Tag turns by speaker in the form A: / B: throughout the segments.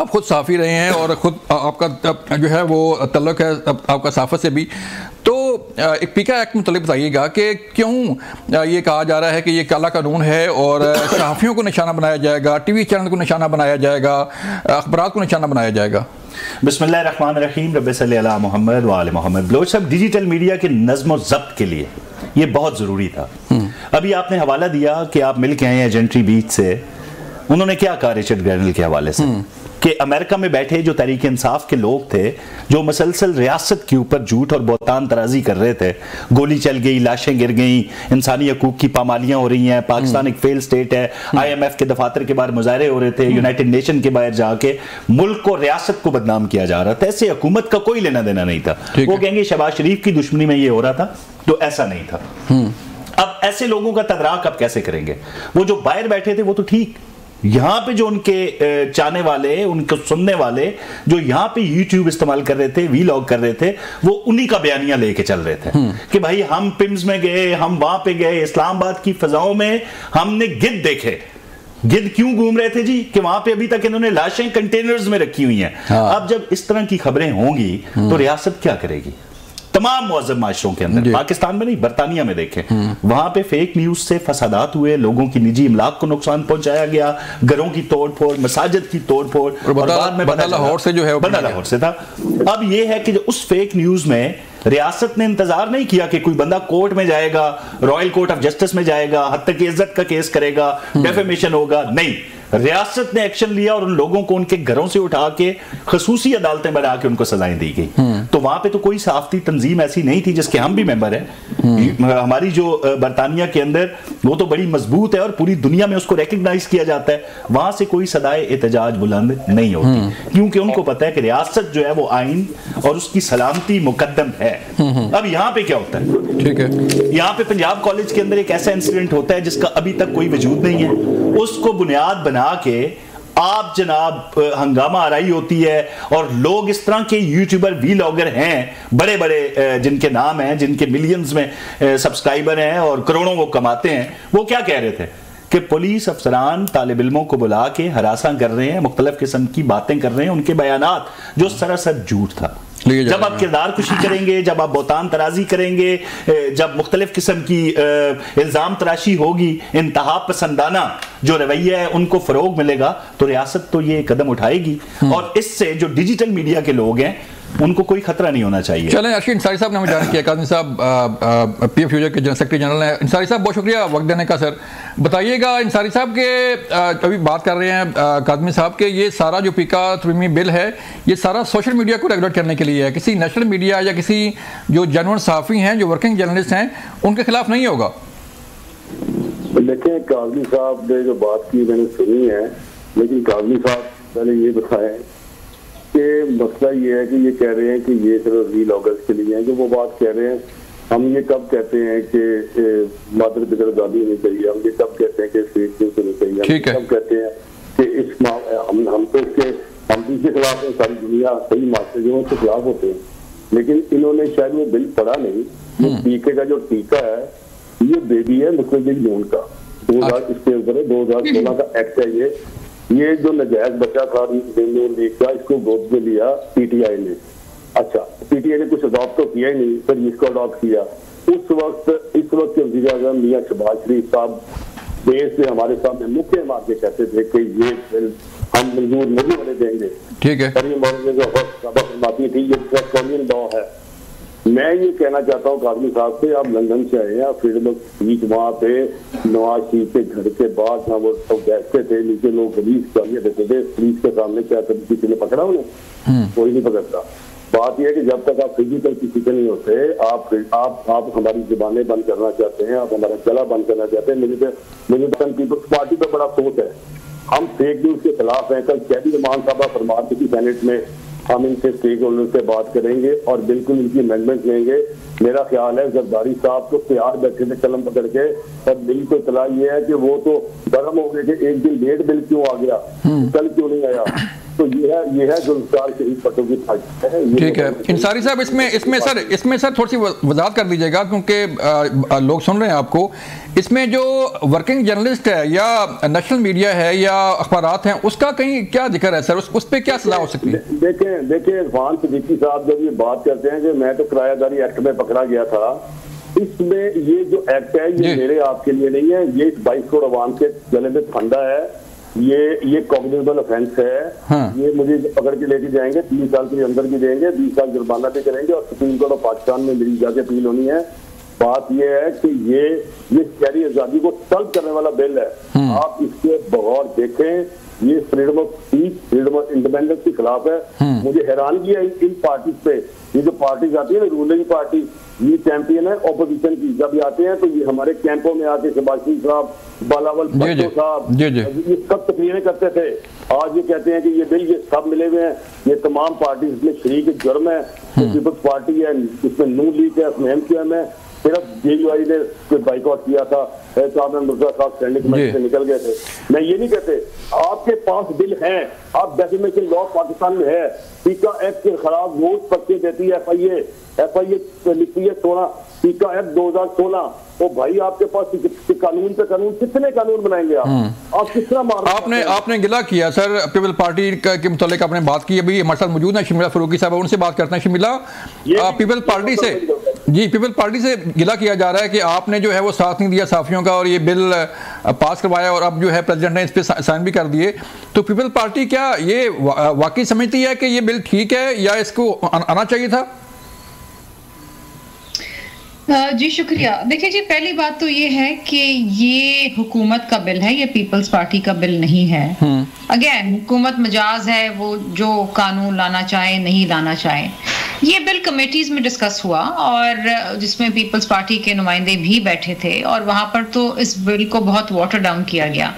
A: آپ خود صحافی رہے ہیں اور خود آپ کا جو ہے وہ تعلق ہے آپ کا صحافت سے بھی، تو ایک پیکا ایکٹ متعلق بتائیے گا کہ کیوں یہ کہا جا رہا ہے کہ یہ کالا قانون ہے اور صحافیوں کو نشانہ بنایا جائے گا، ٹی وی چینل کو نشانہ بنایا جائے گا، اخبارات کو نشانہ بنایا جائے گا؟
B: بسم اللہ الرحمن الرحیم، رب صلی علی محمد وآل محمد۔ بلوچ صاحب، ڈیجیٹل میڈیا کے نظم و ضبط کے لیے یہ بہت ضروری تھا۔ ابھی آپ نے حوالہ دیا کہ آپ مل کے آئے ہیں جنٹری بیچ سے، انہوں نے کیا کہا رچرڈ گرنل کے حوالے سے کہ امریکہ میں بیٹھے جو تحریک انصاف کے لوگ تھے جو مسلسل ریاست کے اوپر جھوٹ اور بہتان ترازی کر رہے تھے، گولی چل گئی، لاشیں گر گئیں، انسانی حقوق کی پامالیاں ہو رہی ہیں، پاکستان ایک فیل سٹیٹ ہے، آئی ایم ایف کے دفاتر کے باہر مظاہرے ہو رہے تھے، یونائٹڈ نیشن کے باہر جا کے ملک کو، ریاست کو بدنام کیا جا رہا تھا، ایسے حکومت کا کوئی لینا دینا نہیں تھا۔ وہ کہیں گے شہباز شریف کی دشمنی میں یہ ہو رہا تھا، تو ایسا نہیں تھا۔ اب ایسے لوگوں کا تدراک اب کیسے کریں گے؟ وہ جو باہر بیٹھے تھے وہ تو ٹھیک، یہاں پہ جو ان کے چاہنے والے، ان کو سننے والے جو یہاں پہ یوٹیوب استعمال کر رہے تھے، وی لاگ کر رہے تھے، وہ انہی کا بیانیہ لے کے چل رہے تھے کہ بھائی ہم پمز میں گئے، ہم وہاں پہ گئے، اسلام آباد کی فضاؤں میں ہم نے گدھ دیکھے۔ گدھ کیوں گھوم رہے تھے جی؟ کہ وہاں پہ ابھی تک انہوں نے لاشیں کنٹینرز میں رکھی ہوئی ہیں۔ اب جب اس طرح کی خبریں ہوں گی تو ریاست کیا کرے گی؟ تمام معظم معاشروں کے اندر، پاکستان میں نہیں، برطانیہ میں دیکھیں، وہاں پہ فیک نیوز سے فسادات ہوئے، لوگوں کی نجی املاک کو نقصان پہنچایا گیا، گھروں کی توڑ پھوڑ، مساجد کی توڑ پھوڑ، اور بعد میں
A: بندہ لاہور سے جو ہے
B: بندہ لاہور سے تھا۔ اب یہ ہے کہ جو اس فیک نیوز میں ریاست نے انتظار نہیں کیا کہ کوئی بندہ کورٹ میں جائے گا، رائل کورٹ آف جسٹس میں جائے گا، حد تک عزت کا کیس کرے گا، ڈیفیمیشن ہوگا، نہیں، ریاست نے ایکشن لیا اور ان لوگوں کو ان کے گھروں سے اٹھا کے خصوصی عدالتیں بنا کے ان کو سزائیں دی گئی۔ تو وہاں پہ تو کوئی صحافتی تنظیم ایسی نہیں تھی، جس کے ہم بھی ممبر ہیں، ہماری جو برطانیہ کے اندر وہ تو بڑی مضبوط ہے اور پوری دنیا میں اس کو ریکگنائز کیا جاتا ہے، وہاں سے کوئی صدائے احتجاج بلند نہیں ہوتی، کیونکہ ان کو پتا ہے کہ ریاست جو ہے وہ آئین اور اس کی سلامتی مقدم ہے۔ اب یہاں پہ کیا ہوتا ہے؟
A: ٹھیک ہے،
B: یہاں پہ پنجاب کالج کے اندر ایک ایسا انسیڈنٹ ہوتا ہے جس کا ابھی تک کوئی وجود نہیں ہے، اس کو بنیاد بنا کے آپ جناب ہنگامہ آرائی ہوتی ہے، اور لوگ اس طرح کے یوٹیوبر، وی لاگر ہیں بڑے بڑے، جن کے نام ہیں، جن کے ملینز میں سبسکرائبر ہیں اور کروڑوں وہ کماتے ہیں، وہ کیا کہہ رہے تھے کہ پولیس افسران طالب علموں کو بلا کے ہراساں کر رہے ہیں، مختلف قسم کی باتیں کر رہے ہیں، ان کے بیانات جو سراسر جھوٹ تھا۔ جب آپ کردار کشی کریں گے، جب آپ بہتان ترازی کریں گے، جب مختلف قسم کی الزام تراشی ہوگی، انتہا پسندانہ جو رویہ ہے ان کو فروغ ملے گا، تو ریاست تو یہ قدم اٹھائے گی، اور اس سے جو ڈیجیٹل میڈیا کے لوگ ہیں ان کو کوئی خطرہ نہیں ہونا چاہیے۔
A: چلیں، ارشد انصاری صاحب نے ہمیں جان کیا، کاظمی صاحب پی ایف فیوچر کے جنرل سیکرٹری جنرل ہیں۔ انصاری صاحب بہت شکریہ وقت دینے کا۔ سر بتائیے گا انصاری صاحب کے ابھی بات کر رہے ہیں کاظمی صاحب کہ یہ سارا جو پیکا ترمیمی بل ہے یہ سارا سوشل میڈیا کو ریگولیٹ کرنے کے لیے ہے، کسی نیشنل میڈیا یا کسی جو جنرل صحافی ہیں، جو ورکنگ جرنلسٹ ہیں، ان کے خلاف نہیں ہوگا؟
C: دیکھیں، کاظمی صاحب نے جو بات کی میں نے سنی ہے، لیکن کاظمی صاحب پہلے یہ بتائیں کہ مسئلہ یہ ہے کہ یہ کہہ رہے ہیں کہ یہ صرف وی لاگرز کے لیے ہیں، جو وہ بات کہہ رہے ہیں، ہم یہ کب کہتے ہیں کہ مادر بغیر گالی ہونی چاہیے، ہم یہ کب کہتے ہیں کہ فیک نیوز ہونی چاہیے، ہم کب کہتے ہیں کہ اس ہم تو اس کے ہم بھی کے خلاف ہیں، ساری دنیا صحیح معاشرے جو اس کے خلاف ہوتے ہیں، لیکن انہوں نے شاید وہ بل پڑھا نہیں۔ یہ ٹیکے کا جو ٹیکہ ہے یہ بیبی ہے مسلم یونین کا، 2000 اس کے اوپر 2016 کا ایکٹ ہے، یہ جو نجائز بچہ تھا نون لیگ کا، اس کو گود میں لیا پی ٹی آئی نے۔ اچھا، پی ٹی آئی نے کچھ اڈاپٹ تو کیا ہی نہیں، پھر اس کو اڈاپٹ کیا۔ اس وقت کے وزیر اعظم میاں شہباز شریف صاحب دیش سے ہمارے سامنے مکے مار کے کہتے تھے کہ یہ بل ہم منظور نہیں ہونے دیں گے،
A: ٹھیک ہے،
C: اور یہ مولانا جو فرماتی تھی یہ ڈریکونین لا ہے۔ میں یہ کہنا چاہتا ہوں کاظمی صاحب سے، آپ لندن سے آئے ہیں، آپ فریڈم آف اسپیچ وہاں پہ نواز شریف کے گھر کے بعد جہاں وہ سب بیٹھتے تھے، نیچے لوگ پولیس گالیاں دیتے تھے، پولیس کے سامنے کیا کبھی کسی نے پکڑا انہیں؟ کوئی نہیں پکڑتا۔ بات یہ ہے کہ جب تک آپ فزیکل کسی کے نہیں ہوتے، آپ ہماری زبانیں بند کرنا چاہتے ہیں، آپ ہمارا گلا بند کرنا چاہتے ہیں۔ مجھے تو پیپلز پارٹی پہ بڑا افسوس ہے، ہم فیک نیوز کے خلاف ہیں۔ کل قیدی رحمان صاحبہ فرما رہی تھی سینٹ میں، ہم ان سے اسٹیک ہولڈر سے بات کریں گے اور بالکل ان کی امینڈمنٹ لیں گے۔ میرا خیال ہے زرداری صاحب تو تیار بیٹھے تھے قلم پکڑ کے، اور بل کو اطلاع یہ ہے کہ وہ تو گرم ہو گئے کہ ایک دن لیٹ بل کیوں آ گیا، کل کیوں نہیں آیا۔ تو یہ ہے یہ ہے ذوالفقار شہید بھٹو کی پارٹی ہے.
A: ٹھیک ہے انصاری صاحب، اس میں سر تھوڑی سی وضاحت کر دیجیے گا کیونکہ لوگ سن رہے ہیں آپ کو. اس میں جو ورکنگ جرنلسٹ ہے یا نیشنل میڈیا ہے یا اخبارات ہیں، اس کا کہیں کیا ذکر ہے سر؟ اس پہ کیا سزا ہو سکتی ہے؟
C: دیکھیں عرفان صدیقی صاحب جب یہ بات کرتے ہیں کہ میں تو کرایہ داری ایکٹ میں پکڑا گیا تھا، اس میں یہ جو ایکٹ ہے یہ میرے آپ کے لیے نہیں ہے، یہ 22 کروڑ عوام کے گلے میں پھندا ہے. یہ کوگنیبل افینس ہے. یہ مجھے پکڑ کے لے کے جائیں گے، 3 سال کے اندر بھی دیں گے، 20 سال جرمانہ بھی کریں گے، اور سپریم کورٹ آف پاکستان میں میری جا کے اپیل ہونی ہے. بات یہ ہے کہ یہ شہری آزادی کو طلب کرنے والا بل ہے. آپ اس کے بغور دیکھیں، یہ freedom of speech, freedom of independence کے خلاف ہے. مجھے حیرانگی ہے ان پارٹیز پہ. یہ جو پارٹیز آتی ہے نا، رولنگ پارٹی، یہ چیمپئن ہے اپوزیشن کی. جب یہ آتے ہیں تو یہ ہمارے کیمپوں میں آتے شباشی صاحب، بالاول بھٹو صاحب، یہ سب تقریریں کرتے تھے. آج یہ کہتے ہیں کہ یہ بل یہ سب ملے ہوئے ہیں. یہ تمام پارٹیز اس میں شریک جرم ہے. پیپلز پارٹی ہے، اس میں نون لیگ ہے، اس میں MQM ہے. صرف JUI نے بائیکاٹ کیا تھا، مرزا صاحب اسٹینڈنگ کمیٹی سے نکل گئے تھے. میں یہ نہیں کہتے، آپ کے پاس بل ہیں، آپ ڈیفیمیشن لا پاکستان میں ہے، پیکا ایکٹ کے خلاف روز پرچے دیتی ہے FIA لکھتی ہے 16 پیکا ایکٹ 2016. وہ بھائی آپ کے پاس قانون پہ قانون، کتنے قانون بنائیں گے آپ کس طرح مار؟
A: آپ نے گلا کیا سر پیپل پارٹی کے متعلق، آپ نے بات کی. ابھی ہمارے ساتھ موجود ہیں شمیلہ فاروقی صاحب، ان سے بات کرتے ہیں. شمیلہ، پیپل پارٹی سے گلا کیا جا رہا ہے کہ آپ نے جو ہے وہ ساتھ نہیں دیا صحافیوں کا اور یہ بل پاس کروایا، اور اب جو ہے پریزیڈنٹ نے اس پہ سائن بھی کر دیے. تو پیپل پارٹی کیا یہ واقعی سمجھتی ہے کہ یہ بل ٹھیک ہے یا اس کو آنا چاہیے تھا؟
D: جی شکریہ. دیکھیں جی، پہلی بات تو یہ ہے کہ یہ حکومت کا بل ہے، یہ پیپلز پارٹی کا بل نہیں ہے. اگین حکومت مجاز ہے، وہ جو قانون لانا چاہے نہیں لانا چاہے. یہ بل کمیٹیز میں ڈسکس ہوا اور جس میں پیپلز پارٹی کے نمائندے بھی بیٹھے تھے، اور وہاں پر تو اس بل کو بہت واٹر ڈاؤن کیا گیا.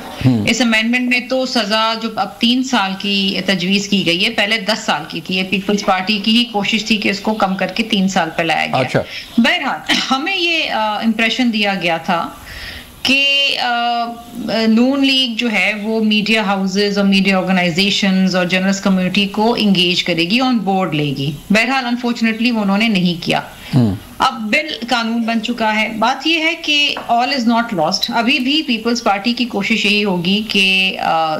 D: اس امینڈمنٹ میں تو سزا جو اب 3 سال کی تجویز کی گئی ہے، پہلے 10 سال کی تھی. یہ پیپلز پارٹی کی ہی کوشش تھی کہ اس کو کم کر کے 3 سال پہ لایا گیا. بہرحال ہمیں یہ امپریشن دیا گیا تھا کہ نون لیگ جو ہے وہ میڈیا ہاؤسز اور میڈیا آرگنائزیشنز اور جرنلسٹ کمیونٹی کو انگیج کرے گی، آن بورڈ لے گی. بہرحال انفارچونیٹلی وہ انہوں نے نہیں کیا. اب بل قانون بن چکا ہے. بات یہ ہے کہ آل از ناٹ لاسٹ. ابھی بھی پیپلز پارٹی کی کوشش یہی ہوگی کہ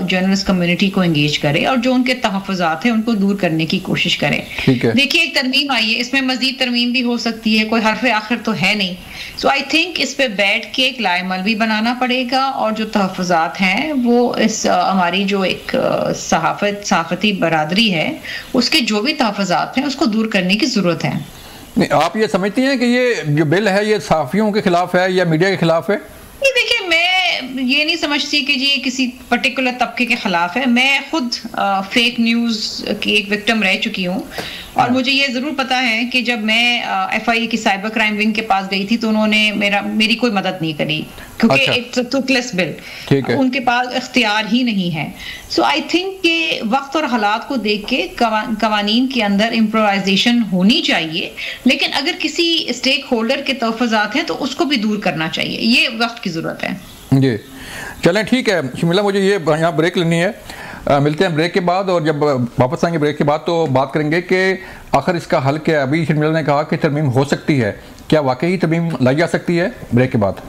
D: جرنلسٹ کمیونٹی کو انگیج کرے اور جو ان کے تحفظات ہیں ان کو دور کرنے کی کوشش کرے. دیکھیے ایک ترمیم آئی ہے، اس میں مزید ترمیم بھی ہو سکتی ہے، کوئی حرف آخر تو ہے نہیں. سو آئی تھنک اس پہ بیٹھ کے ایک لائے عمل بھی بنانا پڑے گا، اور جو تحفظات ہیں وہ اس ہماری جو ایک صحافتی برادری ہے اس کے جو بھی تحفظات ہیں اس کو دور کرنے کی ضرورت ہے.
A: آپ یہ سمجھتی ہیں کہ یہ جو بل ہے یہ صحافیوں کے خلاف ہے یا میڈیا کے خلاف ہے؟
D: دیکھیں میں یہ نہیں سمجھتی کہ جی کسی پرٹیکولر طبقے کے خلاف ہے. میں خود فیک نیوز کی ایک وکٹم رہ چکی ہوں، اور مجھے یہ ضرور پتا ہے کہ جب میں FIA کی سائبر کرائم ونگ کے پاس گئی تھی تو انہوں نے میری کوئی مدد نہیں کری، کیونکہ اٹس اے ٹوتھلیس بل، ان کے پاس اختیار ہی نہیں ہے. سو آئی تھنک کہ وقت اور حالات کو دیکھ کے قوانین کے اندر امپرووائزیشن ہونی چاہیے، لیکن اگر کسی اسٹیک ہولڈر کے تحفظات ہیں تو اس کو بھی دور کرنا چاہیے. یہ وقت کی ضرورت ہے.
A: جی چلیں ٹھیک ہے شمیلہ، مجھے یہ یہاں بریک لینی ہے. ملتے ہیں بریک کے بعد، اور جب واپس آئیں گے بریک کے بعد تو بات کریں گے کہ آخر اس کا حل کیا ہے. ابھی شمیلہ نے کہا کہ ترمیم ہو سکتی ہے، کیا واقعی ترمیم لائی جا سکتی ہے؟ بریک کے بعد.